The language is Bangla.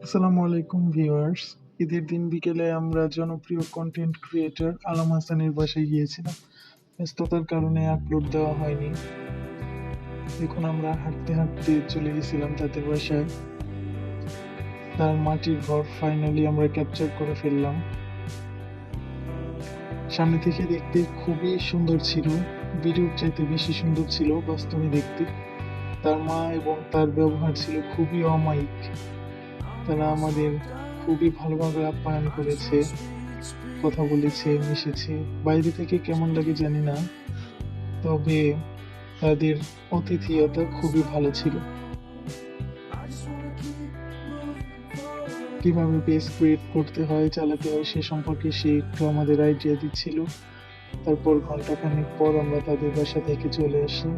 আসসালামু আলাইকুম ভিউয়ার্স। ঈদের দিন বিকেলে আমরা জনপ্রিয় কন্টেন্ট ক্রিয়েটর আলম হাসানের বাসায় গিয়েছিলাম। ব্যস্ততার কারণে আপলোড দেওয়া হয়নি। এখন আমরা হাঁটতে হাঁটতে চলে গেছিলাম তাদের বাসায়। তার মাটির ঘর ফাইনালি আমরা ক্যাপচার করে ফেললাম। সামনে থেকে দেখতে খুবই সুন্দর ছিল, ভিডিওর চাইতে বেশি সুন্দর ছিল বাস্তবে দেখতে। তার মা এবং তার ব্যবহার ছিল খুবই অমায়িক। তারা আমাদের খুবই ভালোভাবে আপ্যায়ন করেছে, কথা বলেছে, মিশেছে। বাইরে থেকে কেমন লাগে জানি না, তবে তাদের আতিথেয়তা খুবই ভালো ছিল। কিভাবে পেজ ক্রিয়েট করতে হয়, চালাতে হয় সে সম্পর্কে সে একটু আমাদের আইডিয়া দিচ্ছিল। তারপর ঘন্টাখানেক পর আমরা তাদের বাসা থেকে চলে আসি।